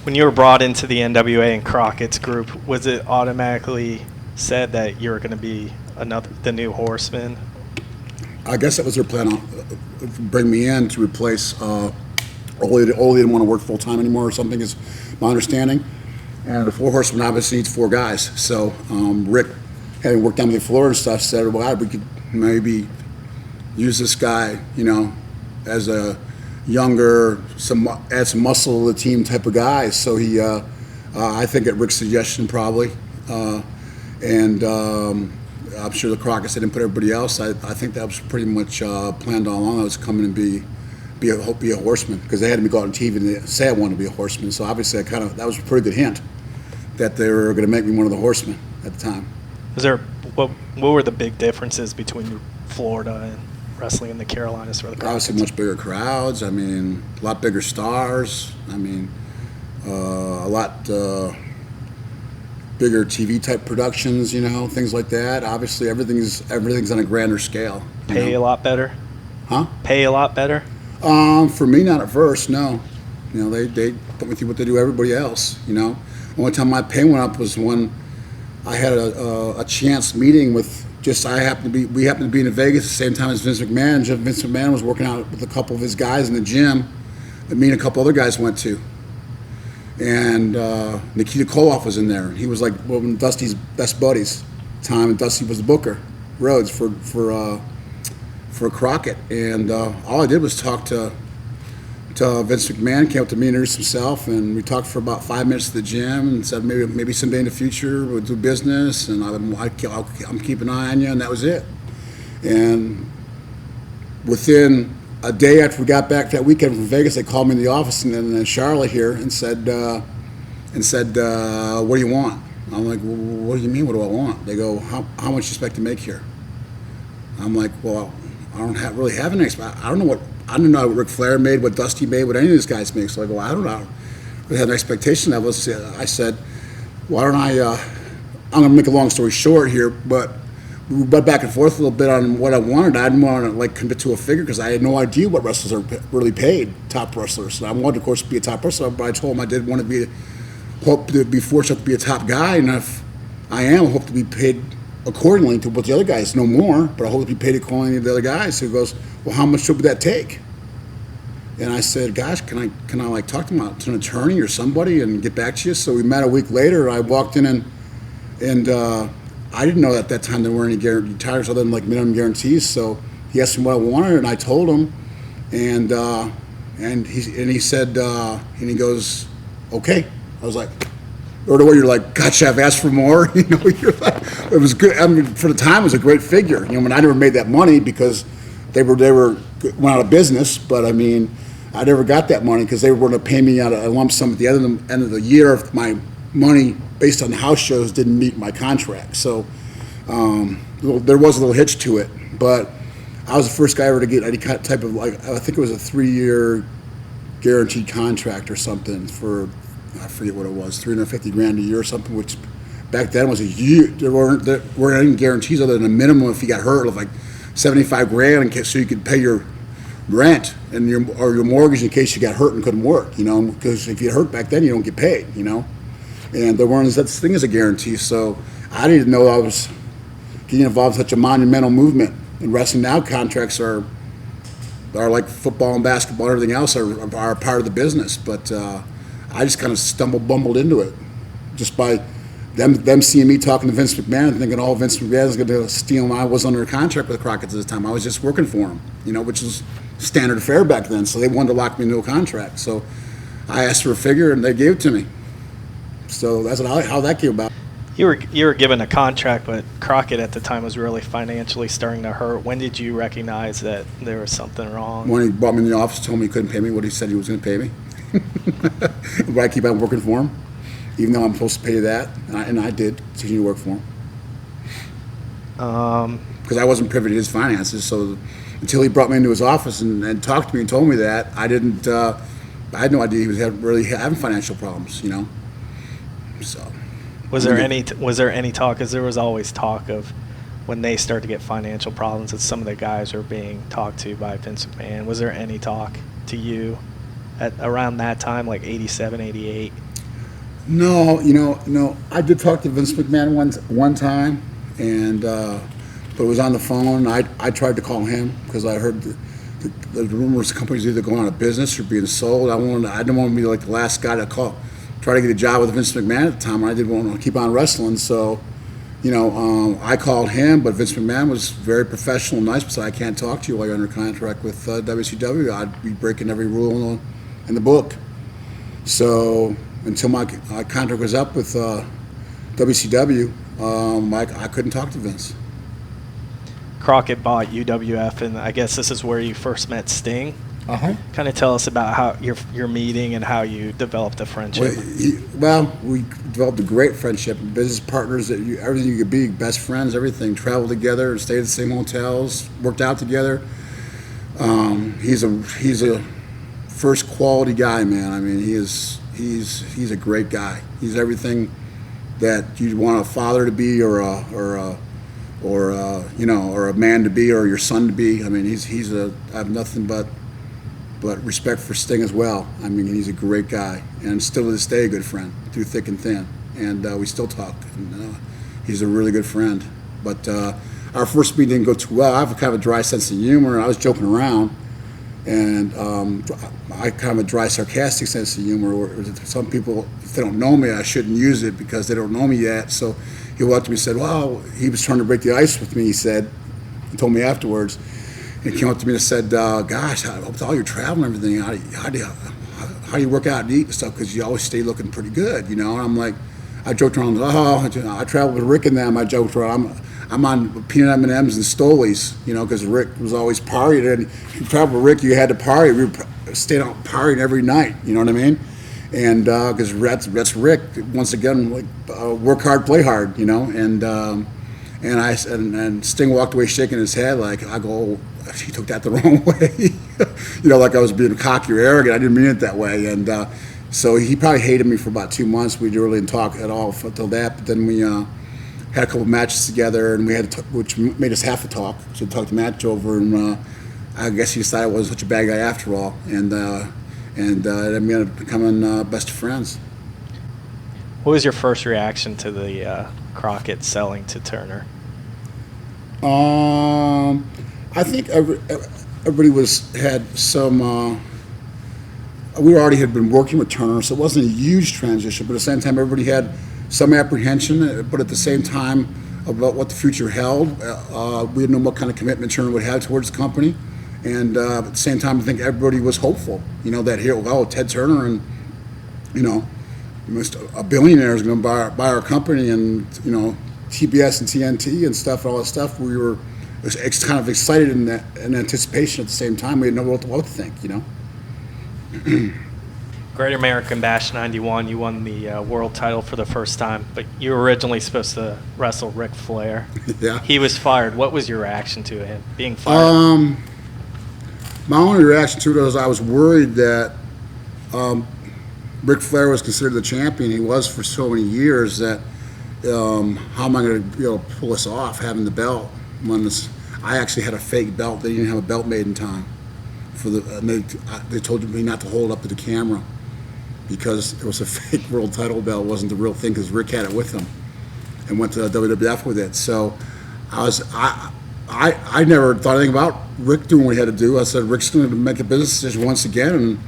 When you were brought into the NWA and Crockett's group, was it automatically said that you were going to be the new Horseman? I guess that was their plan, bring me in to replace Ole didn't want to work full time anymore or something, is my understanding. And the Four Horsemen obviously needs 4 guys. So Rick, having worked down the floor and stuff, said, well, we could maybe use this guy, as a younger, add some muscle to the team type of guy. So he, I think at Rick's suggestion probably, and I'm sure the Crockett's didn't put everybody else. I think that was pretty much planned all along. I was coming and be a horseman, because they had me go out on TV and they say I wanted to be a horseman. So obviously that was a pretty good hint that they were going to make me one of the horsemen at the time. What were the big differences between Florida and wrestling in the Carolinas for the Crockett's? Obviously much bigger crowds. I mean, a lot bigger stars. I mean, a lot bigger TV type productions, things like that. Obviously everything's on a grander scale. Pay a lot better? Huh? Pay a lot better? For me, not at first, no. They put me through what they do everybody else, Only time my pay went up was when I had a chance meeting with we happened to be in Vegas at the same time as Vince McMahon. Vince McMahon was working out with a couple of his guys in the gym that me and a couple other guys went to. And Nikita Koloff was in there. He was like one of Dusty's best buddies at the time, and Dusty was the booker, Rhodes, for Crockett. And all I did was talk to Vince McMahon. Came up to me and introduced himself, and we talked for about 5 minutes at the gym and said maybe someday in the future we'll do business, and I'm keeping an eye on you, and that was it. And within a day after we got back that weekend from Vegas, they called me in the office in Charlotte here and said, what do you want? I'm like, well, what do you mean, what do I want? They go, how much do you expect to make here? I'm like, well, I don't really have an expectation. I don't know what Ric Flair made, what Dusty made, what any of these guys make. So I go, I don't know. We had an expectation of us. I said, why don't I'm going to make a long story short here, but we went back and forth a little bit on what I wanted. I didn't want to commit to a figure because I had no idea what wrestlers are really paid, top wrestlers. And I wanted, of course, to be a top wrestler, but I told him I did want to hope to be fortunate to be a top guy, and if I am, I hope to be paid accordingly to what the other guys, no more, but I hope to be paid accordingly to the other guys. So he goes, well, how much would that take? And I said, gosh, can I talk to an attorney or somebody and get back to you? So we met a week later. I walked in and I didn't know at that time there weren't any guaranteed titles other than minimum guarantees. So he asked me what I wanted, and I told him, and he said, and he goes, okay. I was like, or the way you're like, gotcha, I've asked for more. You're like, it was good. I mean, for the time, it was a great figure. I never made that money because they went out of business. But I mean, I never got that money because they were going to pay me out a lump sum at the end of the year if my money based on the house shows didn't meet my contract. So there was a little hitch to it. But I was the first guy ever to get any type of I think it was a 3-year guaranteed contract or something for. I forget what it was, $350,000 a year or something, which back then was a huge. There weren't any guarantees other than a minimum if you got hurt of $75,000, so you could pay your rent and your mortgage in case you got hurt and couldn't work. Because if you get hurt back then, you don't get paid. And there weren't such thing as a guarantee. So I didn't know I was getting involved in such a monumental movement. And wrestling now contracts are like football and basketball and everything else are a part of the business, but. I just kind of bumbled into it, just by them seeing me talking to Vince McMahon and thinking, oh, Vince McMahon is going to steal him. I was under a contract with Crockett's at the time. I was just working for him, which was standard fare back then. So they wanted to lock me into a contract. So I asked for a figure, and they gave it to me. So that's how that came about. You were given a contract, but Crockett at the time was really financially starting to hurt. When did you recognize that there was something wrong? When he brought me in the office, told me he couldn't pay me what he said he was going to pay me. But I keep on working for him, even though I'm supposed to pay that, and I did continue to work for him. Because I wasn't privy to his finances, so until he brought me into his office and talked to me and told me that, I had no idea he was really having financial problems, So. Was there any talk? Because there was always talk of when they start to get financial problems that some of the guys are being talked to by Vince McMahon. Was there any talk to you? At around that time, like 87, 88? No, no. I did talk to Vince McMahon one time, and but it was on the phone. I tried to call him because I heard the rumors the company's either going out of business or being sold. I didn't want to be like the last guy to try to get a job with Vince McMahon at the time. I didn't want to keep on wrestling, so I called him, but Vince McMahon was very professional and nice. But said, I can't talk to you while you're under contract with WCW. I'd be breaking every rule in the book. So until my contract was up with WCW, I couldn't talk to Vince. Crockett bought UWF, and I guess this is where you first met Sting. Uh-huh. Kind of tell us about how your meeting and how you developed a friendship. Well, we developed a great friendship. Business partners, everything you could be, best friends, everything. Traveled together, stayed at the same hotels, worked out together. He's a first quality guy, man. I mean, he's a great guy. He's everything that you'd want a father to be, or a man to be, or your son to be. I mean, I have nothing but respect for Sting as well. I mean, he's a great guy, and still to this day a good friend, through thick and thin. And we still talk. And, he's a really good friend. But our first meeting didn't go too well. I have a kind of a dry sense of humor. I was joking around, and I kind of a dry, sarcastic sense of humor. Where some people, if they don't know me, I shouldn't use it because they don't know me yet. So he walked to me and said, "Well," he was trying to break the ice with me. He said, he told me afterwards. He came up to me and said, "Gosh, with all your travel and everything, how do you work out and eat and stuff? Because you always stay looking pretty good, And I'm like, I joked around. I traveled with Rick and them. I joked around. I'm on peanut M&Ms and Stolies, because Rick was always partying. And if you travel with Rick, you had to party. We were staying out partying every night. You know what I mean? And because that's Rick. Once again, work hard, play hard. And Sting walked away shaking his head like, I go, he took that the wrong way. Like I was being cocky or arrogant. I didn't mean it that way. And so he probably hated me for about 2 months. We really didn't talk at all until that. But then we had a couple matches together, and we had which made us have to talk. So we talked the match over, and I guess he decided I wasn't such a bad guy after all. And then we ended up becoming best of friends. What was your first reaction to the Crockett selling to Turner? I think everybody had some. We already had been working with Turner, so it wasn't a huge transition. But at the same time, everybody had some apprehension. But at the same time, about what the future held, we didn't know what kind of commitment Turner would have towards the company. And at the same time, I think everybody was hopeful. That here, Ted Turner, and a billionaire is going to buy our company, and TBS and TNT and stuff, and all that stuff. We were kind of excited in anticipation at the same time. We didn't know what to think, Great American Bash 91, you won the world title for the first time, but you were originally supposed to wrestle Ric Flair. Yeah. He was fired. What was your reaction to him being fired? My only reaction to it was I was worried that Ric Flair was considered the champion. He was for so many years that how am I going to be able to pull this off, having the belt? I actually had a fake belt. They didn't have a belt made in time. They told me not to hold it up to the camera because it was a fake world title belt. It wasn't the real thing because Rick had it with him and went to WWF with it. So I never thought anything about Rick doing what he had to do. I said Rick's going to make a business decision once again, and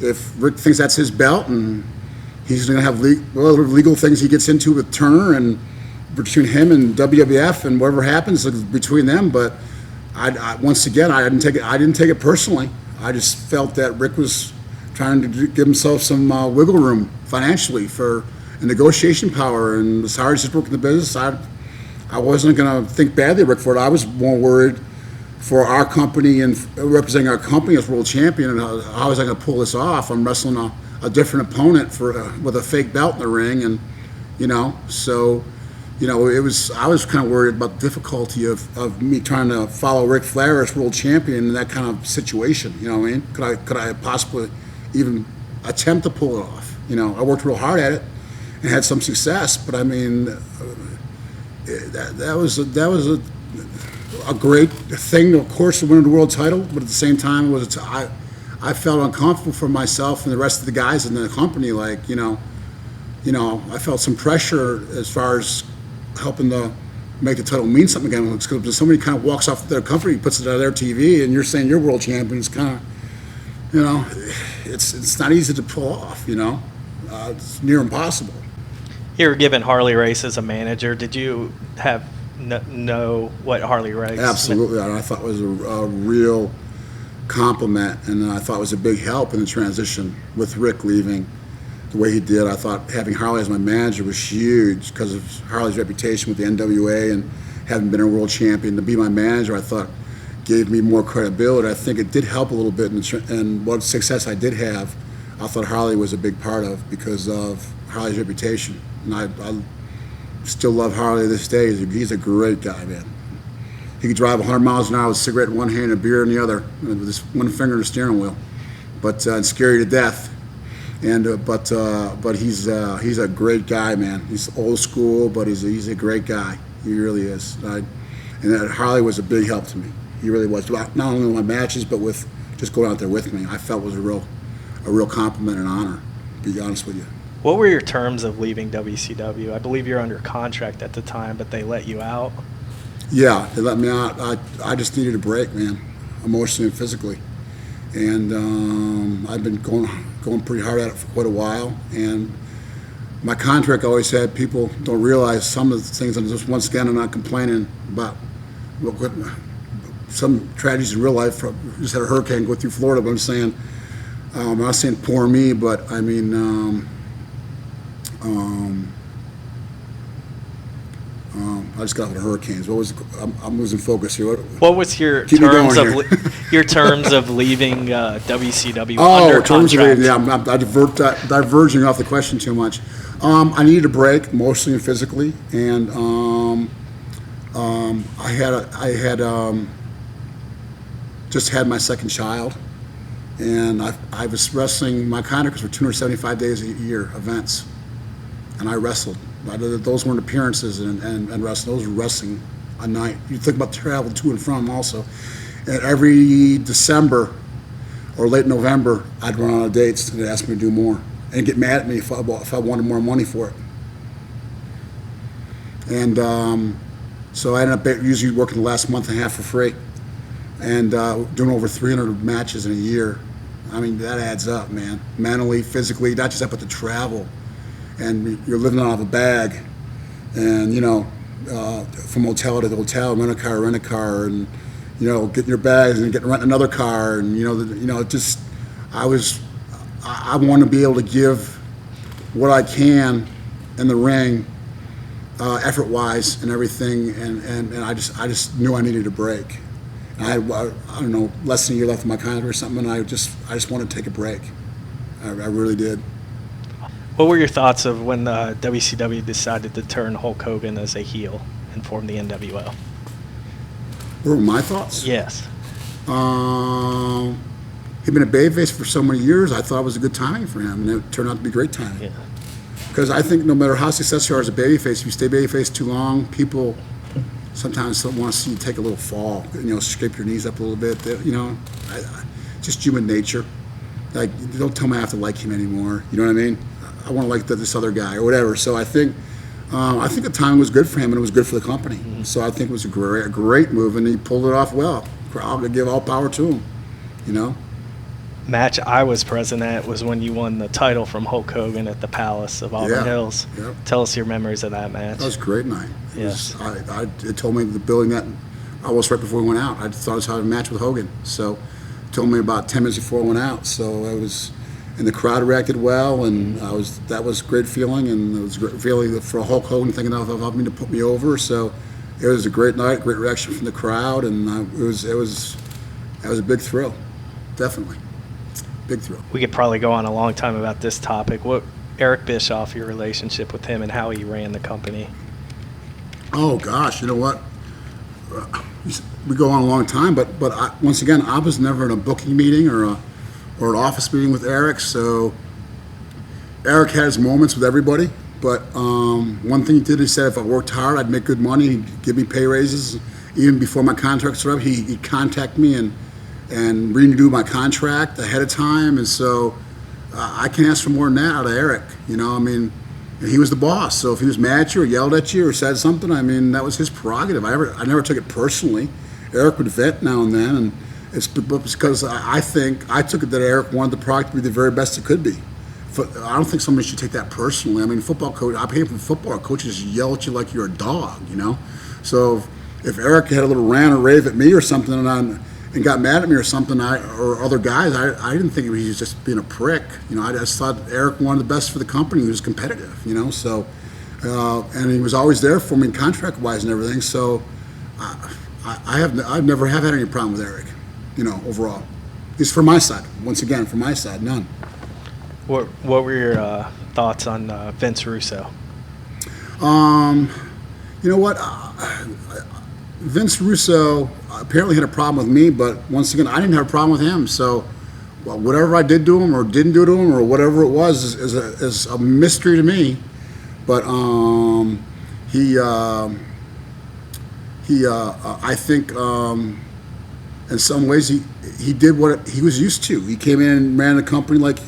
if Rick thinks that's his belt and he's going to have legal things he gets into with Turner and between him and WWF and whatever happens between them. But once again, I didn't take it personally. I just felt that Rick was trying to give himself some wiggle room financially for negotiation power, and as hard as he's working the business, I wasn't going to think badly of Rick for it. I was more worried for our company and representing our company as world champion, and how was I going to pull this off? I'm wrestling a different opponent with a fake belt in the ring, and so it was. I was kind of worried about the difficulty of me trying to follow Ric Flair as world champion in that kind of situation. You know what I mean? Could I possibly even attempt to pull it off? I worked real hard at it and had some success, but I mean, that was a great thing, of course, to win the world title. But at the same time, I felt uncomfortable for myself and the rest of the guys in the company. Like, I felt some pressure as far as helping to make the title mean something again. Because somebody kind of walks off their comfort, puts it on their TV, and you're saying you're world champion. It's kind of, it's not easy to pull off. It's near impossible. You were given Harley Race as a manager. Did you have know what Harley Race? Absolutely, and I thought it was a real compliment, and I thought it was a big help in the transition with Rick leaving the way he did. I thought having Harley as my manager was huge because of Harley's reputation with the NWA and having been a world champion. To be my manager, I thought gave me more credibility. I think it did help a little bit, and what success I did have, I thought Harley was a big part of because of Harley's reputation. And I still love Harley to this day. He's a great guy, man. He could drive 100 miles an hour with a cigarette in one hand and a beer in the other, with just one finger on the steering wheel, and scare you to death. But he's a great guy, man. He's old school, but he's a great guy. He really is. And that Harley was a big help to me. He really was. Not only in my matches, but with just going out there with me. I felt it was a real compliment and honor. To be honest with you. What were your terms of leaving WCW? I believe you're under contract at the time, but they let you out. Yeah, they let me out. I just needed a break, man, emotionally and physically. And I've been going pretty hard at it for quite a while. And my contract always had people don't realize some of the things. And just once again, I'm not complaining about some tragedies in real life. Just had a hurricane go through Florida, but I'm saying, I'm not saying poor me, but I mean, I just got off the hurricanes. I'm losing focus here. What was your terms of your terms of leaving WCW under terms contract? Of, yeah, I'm diverging off the question too much. I needed a break, emotionally and physically, and I had just had my second child, and I was wrestling. My contract was for 275 days a year events, and I wrestled. Those weren't appearances and wrestling. Those were wrestling a night. You think about travel to and from also. And every December or late November, I'd run out of dates and they'd ask me to do more and get mad at me if I wanted more money for it. And so I ended up usually working the last month and a half for free and doing over 300 matches in a year. I mean, that adds up, man. Mentally, physically, not just that, but the travel. And you're living out of a bag, and from hotel to hotel, rent a car, and getting your bags and rent another car, and just I want to be able to give what I can in the ring, effort-wise and everything, and I just knew I needed a break. And I don't know, less than a year left of my contract or something, and I just wanted to take a break. I really did. What were your thoughts of when the WCW decided to turn Hulk Hogan as a heel and form the NWO? What were my thoughts? Yes. He'd been a babyface for so many years. I thought it was a good timing for him, and it turned out to be great timing. Yeah. Because I think no matter how successful you are as a babyface, if you stay babyface too long, people sometimes don't want to see you take a little fall, scrape your knees up a little bit. Just human nature. Like, don't tell me I have to like him anymore. You know what I mean? I want to like this other guy or whatever. So I think the timing was good for him and it was good for the company. Mm-hmm. So I think it was a great move, and he pulled it off well. I'll give all power to him. Match I was present at was when you won the title from Hulk Hogan at the Palace of Auburn Hills. Yep. Tell us your memories of that match. That was a great night. Yes. It told me the building that almost right before we went out. I thought I was having a match with Hogan. So it told me about 10 minutes before we went out. So I was. And the crowd reacted well, and that was a great feeling, and it was a great feeling for Hulk Hogan thinking of me to put me over. So it was a great night, great reaction from the crowd, and it was a big thrill, definitely, big thrill. We could probably go on a long time about this topic. What Eric Bischoff, your relationship with him, and how he ran the company? Oh gosh, you know what? We go on a long time, but once again, I was never in a booking meeting or an office meeting with Eric, so Eric had his moments with everybody, but one thing he did, he said if I worked hard, I'd make good money, he'd give me pay raises. Even before my contracts were up, he'd contact me and renew my contract ahead of time, and so I can't ask for more than that out of Eric. And he was the boss. So if he was mad at you or yelled at you or said something, I mean, that was his prerogative. I never took it personally. Eric would vent now and then, and it's because I think I took it that Eric wanted the product to be the very best it could be. I don't think somebody should take that personally. I mean, football coach, I came from football, coaches yell at you like you're a dog, you know? So if Eric had a little rant or rave at me or something and got mad at me or something, or other guys, I didn't think he was just being a prick. You know, I just thought Eric wanted the best for the company. He was competitive, you know? So, and he was always there for me contract-wise and everything. So I've never have had any problem with Eric, you know, overall. He's for my side. Once again, for my side, none. What were your thoughts on Vince Russo? You know what? Vince Russo apparently had a problem with me, but once again, I didn't have a problem with him. So, well, whatever I did to him or didn't do to him or whatever it was is a mystery to me. But I think in some ways he did what he was used to. He came in and ran the company like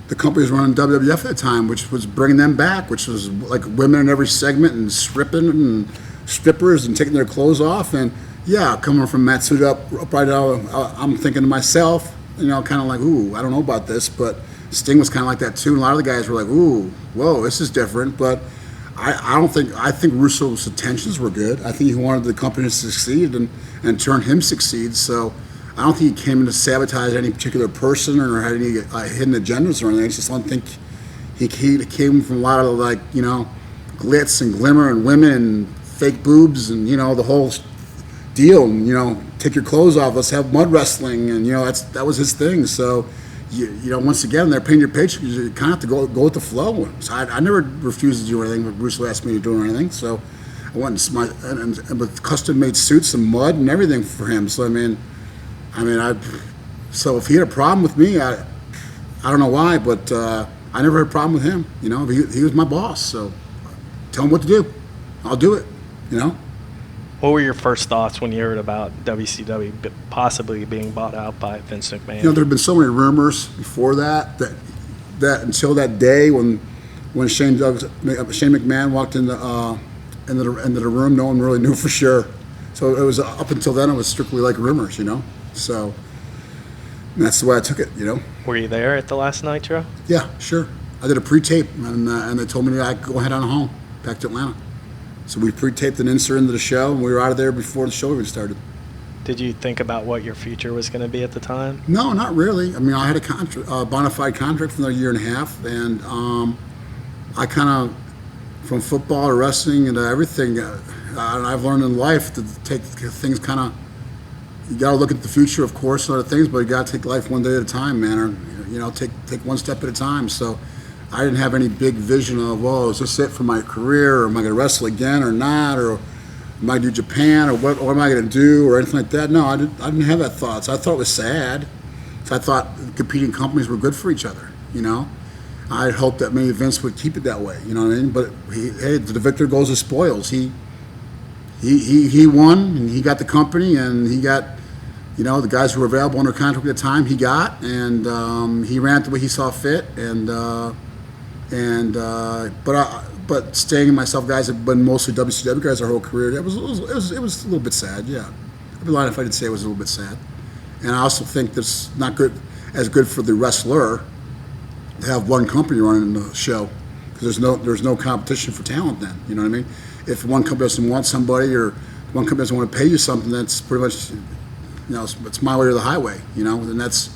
the company was running WWF at the time, which was bringing them back, which was like women in every segment and stripping and strippers and taking their clothes off. And yeah, coming from Matsuda up right now, I'm thinking to myself, you know, kind of like, ooh, I don't know about this, but Sting was kind of like that too. And a lot of the guys were like, ooh, whoa, this is different. But I think Russo's intentions were good. I think he wanted the company to succeed and turn him succeed. So I don't think he came in to sabotage any particular person or had any hidden agendas or anything. I just don't think he came from a lot of, like, you know, glitz and glimmer and women and fake boobs and, you know, the whole deal. And, you know, take your clothes off, let's have mud wrestling, and, you know, that was his thing. So you know, once again, they're paying your paycheck. You kind of have to go with the flow. So I never refused to do anything when Russo asked me to do anything. So I went and with custom-made suits and mud and everything for him. So so if he had a problem with me, I don't know why, but I never had a problem with him. You know, he was my boss. So tell him what to do, I'll do it. You know. What were your first thoughts when you heard about WCW possibly being bought out by Vince McMahon? You know, there have been so many rumors before that until that day when Shane McMahon walked into the room, no one really knew for sure. So it was up until then, it was strictly like rumors, you know. So that's the way I took it, you know. Were you there at the last Nitro? Yeah, sure. I did a pre-tape, and they told me I could go ahead on home back to Atlanta. So we pre-taped an insert into the show, and we were out of there before the show even started. Did you think about what your future was going to be at the time? No, not really. I mean, I had a bona fide contract for another year and a half, and I kind of, from football to wrestling and to everything, I've learned in life to take things kind of, you got to look at the future, of course, and other things, but you got to take life one day at a time, man, or, you know, take one step at a time. So I didn't have any big vision of, oh, is this it for my career, or am I going to wrestle again or not, or am I going to do Japan, or what am I going to do, or anything like that. No, I didn't have that thought. So I thought it was sad. So I thought competing companies were good for each other, you know. I hoped that maybe Vince would keep it that way, you know what I mean? But hey, the victor goes the spoils. He won, and he got the company, and he got, you know, the guys who were available under contract at the time, he got, and he ran it the way he saw fit, but Sting and myself, guys, have been mostly WCW guys our whole career. It was a little bit sad, yeah. I'd be lying if I didn't say it was a little bit sad. And I also think that's not as good for the wrestler to have one company running the show, because there's no competition for talent then. You know what I mean? If one company doesn't want somebody, or one company doesn't want to pay you something, that's pretty much, you know, it's my way or the highway. You know, and it's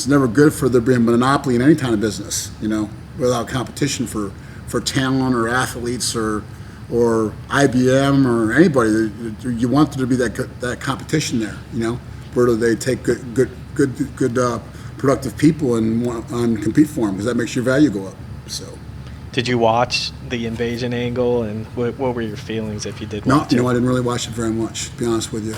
never good for there being a monopoly in any kind of business. You know, without competition for talent or athletes or IBM or anybody. You want there to be that competition there, you know, where they take good productive people and compete for them, because that makes your value go up. So. Did you watch the invasion angle, and what were your feelings if you did watch it? No, I didn't really watch it very much, to be honest with you.